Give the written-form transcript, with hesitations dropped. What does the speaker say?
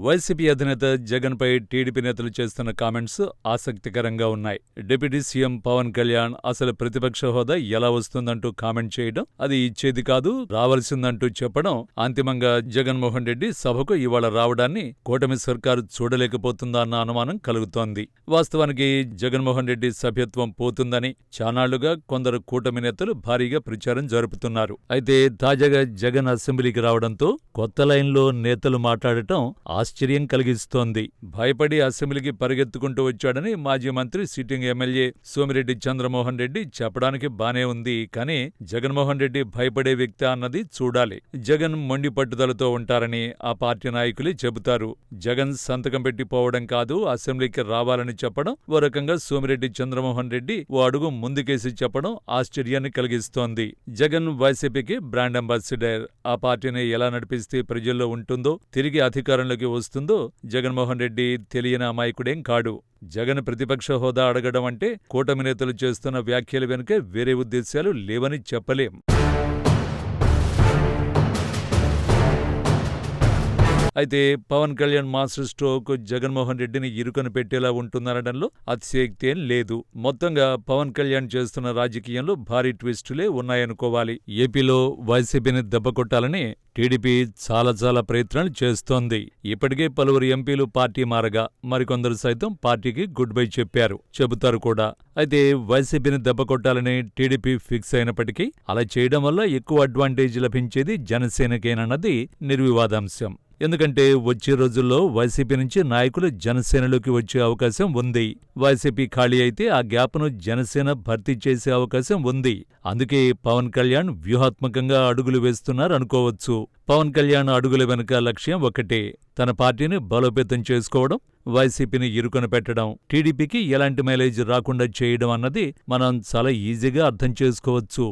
YCP అధినేత జగన్పై TDP నేతలు చేస్తున్న కామెంట్స్ ఆసక్తికరంగా ఉన్నాయి. డిప్యూటీ సీఎం పవన్ కళ్యాణ్ అసలు ప్రతిపక్ష హోదా ఎలా వస్తుందంటూ కామెంట్ చేయడం, అది ఇచ్చేది కాదు రావాల్సిందంటూ చెప్పడం, అంతిమంగా జగన్మోహన్ రెడ్డి సభకు ఇవాళ రావడాన్ని కూటమి సర్కారు చూడలేకపోతుందా అన్న అనుమానం కలుగుతోంది. వాస్తవానికి జగన్మోహన్ రెడ్డి సభ్యత్వం పోతుందని చానాళ్లుగా కొందరు కూటమి నేతలు భారీగా ప్రచారం జరుపుతున్నారు. అయితే తాజాగా జగన్ అసెంబ్లీకి రావడంతో కొత్త లైన్లో నేతలు మాట్లాడటం ఆశ్చర్యం కలిగిస్తోంది. భయపడి అసెంబ్లీకి పరిగెత్తుకుంటూ వచ్చాడని మాజీ మంత్రి, సిట్టింగ్ ఎమ్మెల్యే సోమిరెడ్డి చంద్రమోహన్ రెడ్డి చెప్పడానికి బానే ఉంది. కానీ జగన్మోహన్ రెడ్డి భయపడే వ్యక్తి అన్నది చూడాలి. జగన్ మొండి పట్టుదలతో ఉంటారని ఆ పార్టీ నాయకులే చెబుతారు. జగన్ సంతకం పెట్టి పోవడం కాదు, అసెంబ్లీకి రావాలని చెప్పడం, ఓ రకంగా సోమిరెడ్డి చంద్రమోహన్ రెడ్డి ఓ అడుగు ముందుకేసి చెప్పడం ఆశ్చర్యాన్ని కలిగిస్తోంది. జగన్ వైసీపీకి బ్రాండ్ అంబాసిడర్. ఆ పార్టీని ఎలా నడిపిస్తే ప్రజల్లో ఉంటుందో, తిరిగి అధికారంలోకి వస్తుందో జగన్మోహన్ రెడ్డి తెలియని అమాయకుడేం కాడు. జగన్ ప్రతిపక్ష హోదా అడగడం అంటే కూటమి నేతలు చేస్తున్న వ్యాఖ్యల వెనుక వేరే ఉద్దేశాలు లేవని చెప్పలేం. అయితే పవన్ కళ్యాణ్ మాస్టర్ స్ట్రోక్ జగన్మోహన్ రెడ్డిని ఇరుకను పెట్టేలా ఉంటుందనడంలో అతిశయోక్తి ఏం లేదు. మొత్తంగా పవన్ కళ్యాణ్ చేస్తున్న రాజకీయంలో భారీ ట్విస్టులే ఉన్నాయనుకోవాలి. ఏపీలో వైసీపీని దెబ్బకొట్టాలని టీడీపీ చాలా ప్రయత్నాలు చేస్తోంది. ఇప్పటికే పలువురు ఎంపీలు పార్టీ మారగా మరికొందరు సైతం పార్టీకి గుడ్ బై చెబుతారు కూడా. అయితే వైసీపీని దెబ్బకొట్టాలని టీడీపీ ఫిక్స్ అయినప్పటికీ అలా చేయడం వల్ల ఎక్కువ అడ్వాంటేజ్ లభించేది జనసేనకేనన్నది నిర్వివాదాంశం. ఎందుకంటే వచ్చే రోజుల్లో వైసీపీ నుంచి నాయకులు జనసేనలోకి వచ్చే అవకాశం ఉంది. వైసీపీ ఖాళీ అయితే ఆ గ్యాప్ను జనసేన భర్తీ చేసే అవకాశం ఉంది. అందుకే పవన్ కళ్యాణ్ వ్యూహాత్మకంగా అడుగులు వేస్తున్నారనుకోవచ్చు. పవన్ కళ్యాణ్ అడుగుల వెనుక లక్ష్యం ఒకటే, తన పార్టీని బలోపేతం చేసుకోవడం, వైసీపీని ఇరుకున పెట్టడం, టీడీపీకి ఎలాంటి మైలేజ్ రాకుండా చేయడం అన్నది మనం చాలా ఈజీగా అర్థం చేసుకోవచ్చు.